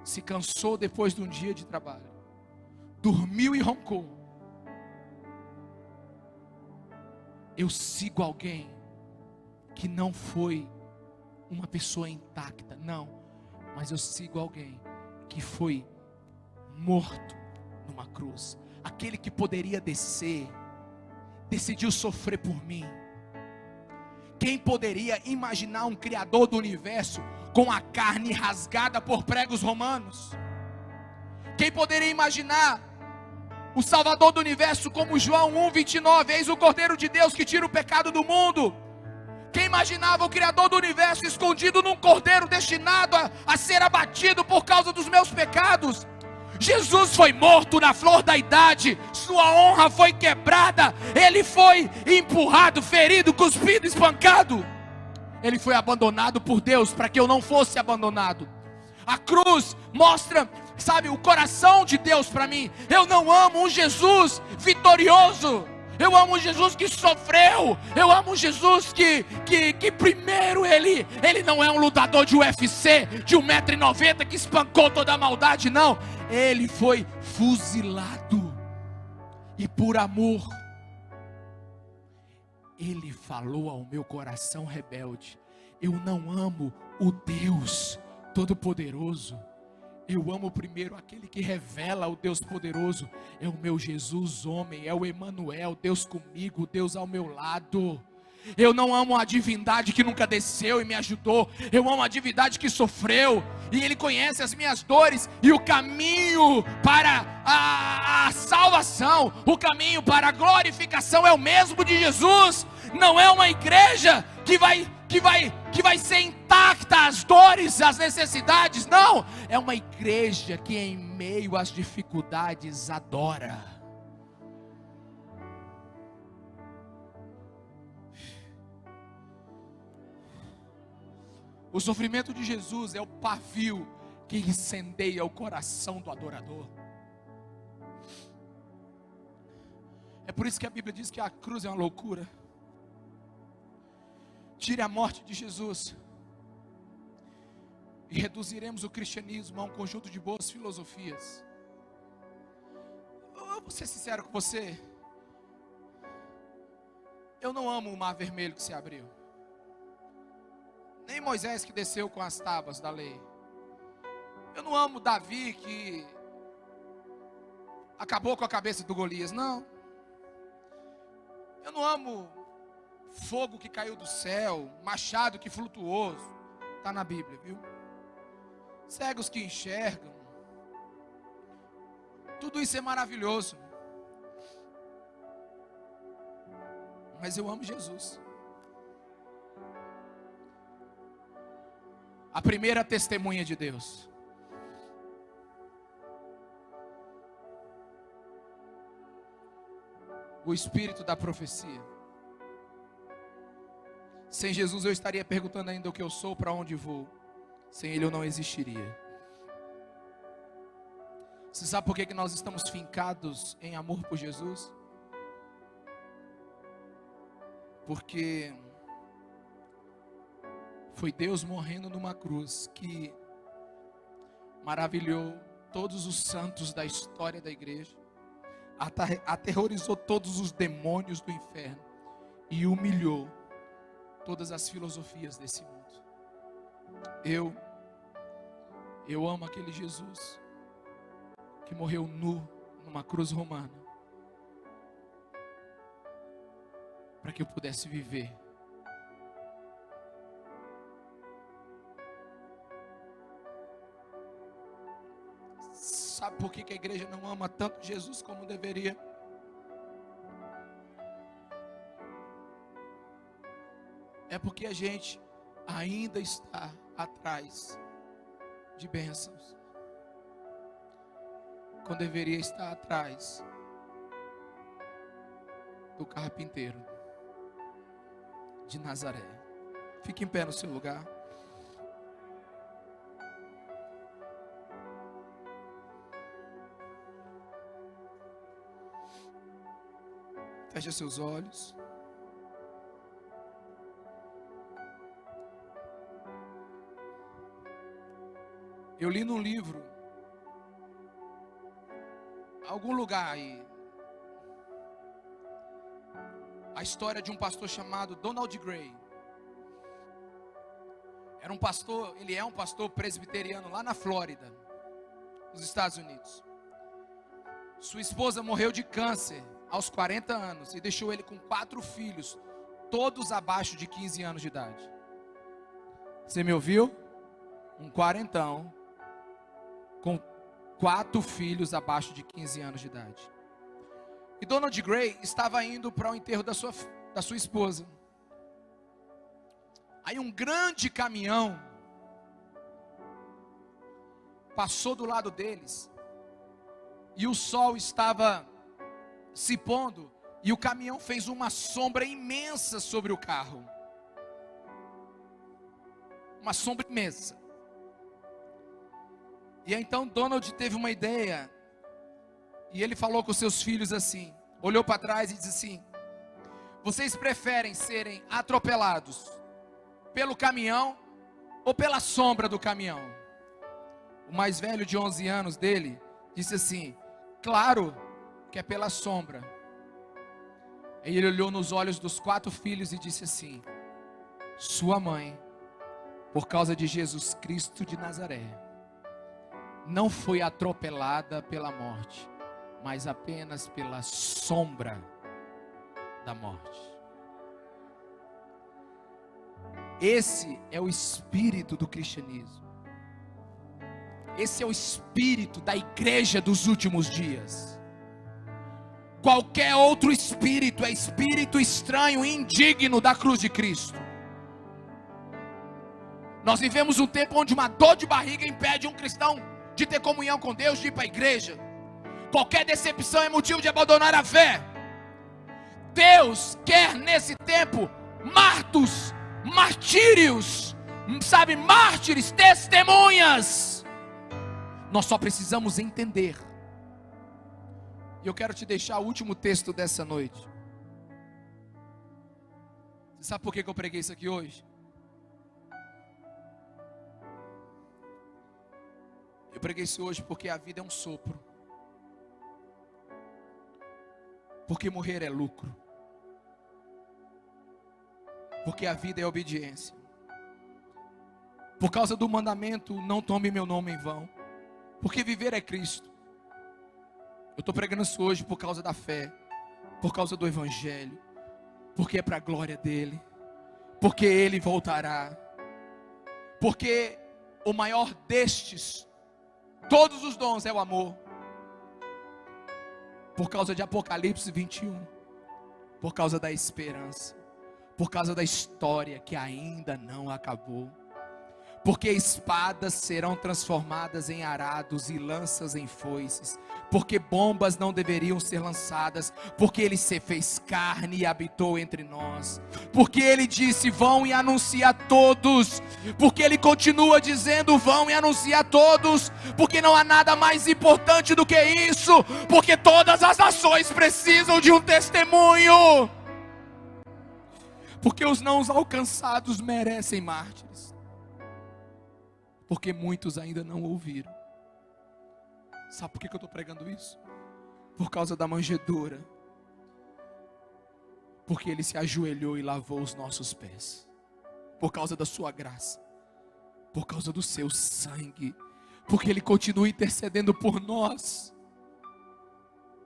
se cansou depois de um dia de trabalho, dormiu e roncou. Eu sigo alguém que não foi uma pessoa intacta, não, mas eu sigo alguém que foi morto numa cruz. Aquele que poderia descer, decidiu sofrer por mim. Quem poderia imaginar um criador do universo com a carne rasgada por pregos romanos? Quem poderia imaginar o Salvador do universo como João 1:29, eis o Cordeiro de Deus que tira o pecado do mundo? Quem imaginava o Criador do universo escondido num cordeiro destinado a ser abatido por causa dos meus pecados? Jesus foi morto na flor da idade, sua honra foi quebrada, ele foi empurrado, ferido, cuspido, espancado. Ele foi abandonado por Deus para que eu não fosse abandonado. A cruz mostra, sabe, o coração de Deus para mim. Eu não amo um Jesus vitorioso. Eu amo um Jesus que sofreu. Eu amo um Jesus que primeiro ele não é um lutador de UFC de 1,90 m que espancou toda a maldade, não. Ele foi fuzilado. E por amor, ele falou ao meu coração rebelde: eu não amo o Deus Todo-Poderoso. Eu amo primeiro aquele que revela o Deus poderoso. É o meu Jesus homem, é o Emanuel, Deus comigo, Deus ao meu lado. Eu não amo a divindade que nunca desceu e me ajudou. Eu amo a divindade que sofreu, e Ele conhece as minhas dores. E o caminho para a salvação, o caminho para a glorificação é o mesmo de Jesus. Não é uma igreja que vai ser intacta as dores, as necessidades. Não, é uma igreja que em meio às dificuldades adora. O sofrimento de Jesus é o pavio que incendeia o coração do adorador. É por isso que a Bíblia diz que a cruz é uma loucura. Tire a morte de Jesus e reduziremos o cristianismo a um conjunto de boas filosofias. Eu vou ser sincero com você. Eu não amo o mar vermelho que se abriu, nem Moisés que desceu com as tábuas da lei. Eu não amo Davi que acabou com a cabeça do Golias, não. Eu não amo fogo que caiu do céu, machado que flutuou. Está na Bíblia, viu? Cegos que enxergam. Tudo isso é maravilhoso. Mas eu amo Jesus. A primeira testemunha de Deus. O espírito da profecia. Sem Jesus eu estaria perguntando ainda o que eu sou, para onde vou. Sem Ele eu não existiria. Você sabe por que nós estamos fincados em amor por Jesus? Porque foi Deus morrendo numa cruz que maravilhou todos os santos da história da igreja, aterrorizou todos os demônios do inferno e humilhou todas as filosofias desse mundo. Eu amo aquele Jesus que morreu nu numa cruz romana, para que eu pudesse viver. Sabe por que a igreja não ama tanto Jesus como deveria? É porque a gente ainda está atrás de bênçãos, quando deveria estar atrás do carpinteiro de Nazaré. Fique em pé no seu lugar. Feche seus olhos. Eu li num livro, algum lugar aí, a história de um pastor chamado Donald Gray. Era um pastor, ele é um pastor presbiteriano lá na Flórida, nos Estados Unidos. Sua esposa morreu de câncer aos 40 anos e deixou ele com 4 filhos, todos abaixo de 15 anos de idade. Você me ouviu? Um quarentão com 4 filhos abaixo de 15 anos de idade. E Donald Gray estava indo para o enterro da sua esposa. Aí um grande caminhão passou do lado deles, e o sol estava se pondo, e o caminhão fez uma sombra imensa sobre o carro. Uma sombra imensa. E então Donald teve uma ideia, e ele falou com seus filhos assim, olhou para trás e disse assim: vocês preferem serem atropelados pelo caminhão ou pela sombra do caminhão? O mais velho de 11 anos dele disse assim: claro que é pela sombra. Aí ele olhou nos olhos dos 4 filhos e disse assim: sua mãe, por causa de Jesus Cristo de Nazaré, não foi atropelada pela morte, mas apenas pela sombra da morte. Esse é o espírito do cristianismo. Esse é o espírito da igreja dos últimos dias. Qualquer outro espírito é espírito estranho e indigno da cruz de Cristo. Nós vivemos um tempo onde uma dor de barriga impede um cristão de ter comunhão com Deus, de ir para a igreja. Qualquer decepção é motivo de abandonar a fé. Deus quer nesse tempo martírios, sabe, mártires, testemunhas. Nós só precisamos entender. E eu quero te deixar o último texto dessa noite. Você sabe por que eu preguei isso aqui hoje? Eu preguei isso hoje porque a vida é um sopro. Porque morrer é lucro. Porque a vida é obediência. Por causa do mandamento, não tome meu nome em vão. Porque viver é Cristo. Eu estou pregando isso hoje por causa da fé, por causa do Evangelho, porque é para a glória dEle, porque Ele voltará, porque o maior destes, todos os dons é o amor, por causa de Apocalipse 21, por causa da esperança, por causa da história que ainda não acabou, Porque espadas serão transformadas em arados e lanças em foices, porque bombas não deveriam ser lançadas, porque ele se fez carne e habitou entre nós, porque ele disse: vão e anuncia a todos, porque ele continua dizendo: vão e anuncia a todos, porque não há nada mais importante do que isso, porque todas as nações precisam de um testemunho, porque os não alcançados merecem mártires, porque muitos ainda não ouviram. Sabe por que eu estou pregando isso? Por causa da manjedoura. Porque ele se ajoelhou e lavou os nossos pés. Por causa da sua graça. Por causa do seu sangue. Porque ele continua intercedendo por nós.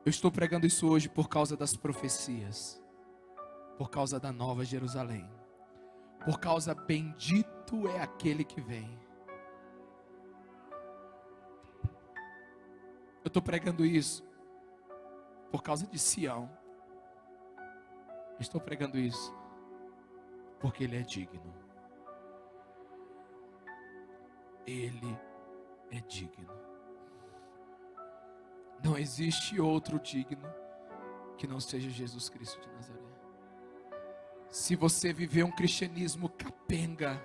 Eu estou pregando isso hoje por causa das profecias. Por causa da Nova Jerusalém. Por causa, bendito é aquele que vem. Eu estou pregando isso por causa de Sião. Eu estou pregando isso porque ele é digno. Ele é digno. Não existe outro digno que não seja Jesus Cristo de Nazaré. Se você viver um cristianismo capenga,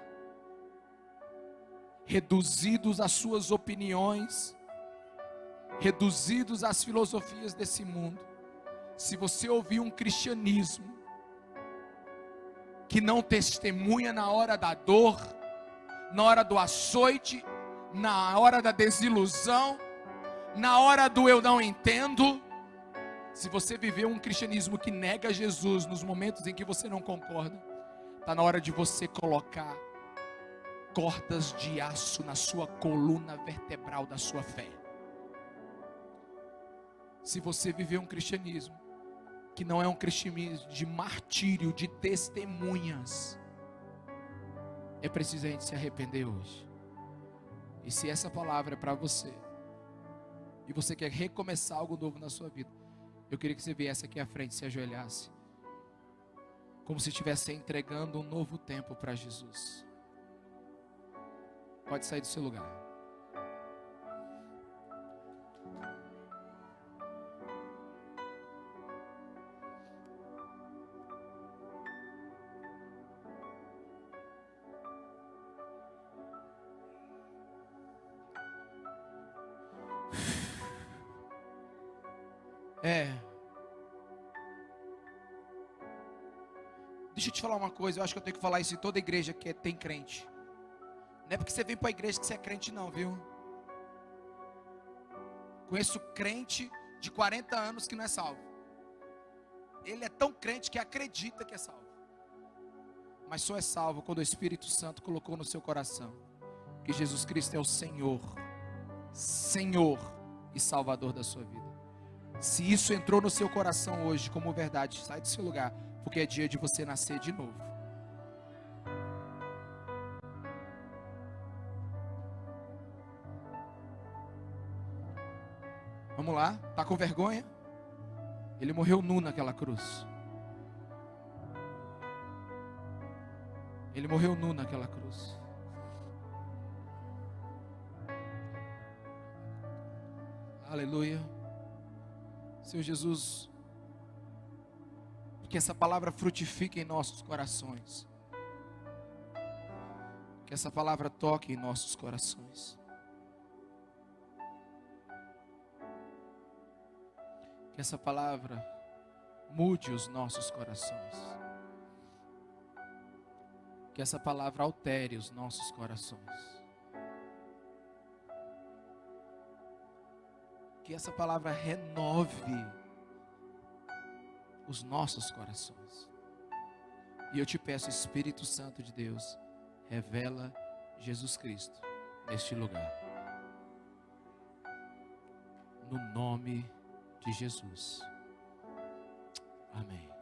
reduzidos às suas opiniões, reduzidos às filosofias desse mundo, se você ouvir um cristianismo que não testemunha na hora da dor, na hora do açoite, na hora da desilusão, na hora do eu não entendo, se você viver um cristianismo que nega Jesus nos momentos em que você não concorda, está na hora de você colocar cordas de aço na sua coluna vertebral da sua fé. Se você viver um cristianismo que não é um cristianismo de martírio, de testemunhas, é preciso a gente se arrepender hoje. E se essa palavra é para você, e você quer recomeçar algo novo na sua vida, eu queria que você viesse aqui à frente, se ajoelhasse, como se estivesse entregando um novo tempo para Jesus. Pode sair do seu lugar. Deixa eu te falar uma coisa, eu acho que eu tenho que falar isso em toda igreja que tem crente. Não é porque você vem para a igreja que você é crente não, viu? Conheço crente de 40 anos que não é salvo. Ele é tão crente que acredita que é salvo. Mas só é salvo quando o Espírito Santo colocou no seu coração que Jesus Cristo é o Senhor, Senhor e Salvador da sua vida. Se isso entrou no seu coração hoje como verdade, sai do seu lugar, porque é dia de você nascer de novo. Vamos lá, tá com vergonha? Ele morreu nu naquela cruz. Ele morreu nu naquela cruz. Aleluia. Senhor Jesus, que essa palavra frutifique em nossos corações. Que essa palavra toque em nossos corações. Que essa palavra mude os nossos corações. Que essa palavra altere os nossos corações. Que essa palavra renove os nossos corações. E eu te peço, Espírito Santo de Deus, revela Jesus Cristo neste lugar. No nome de Jesus. Amém.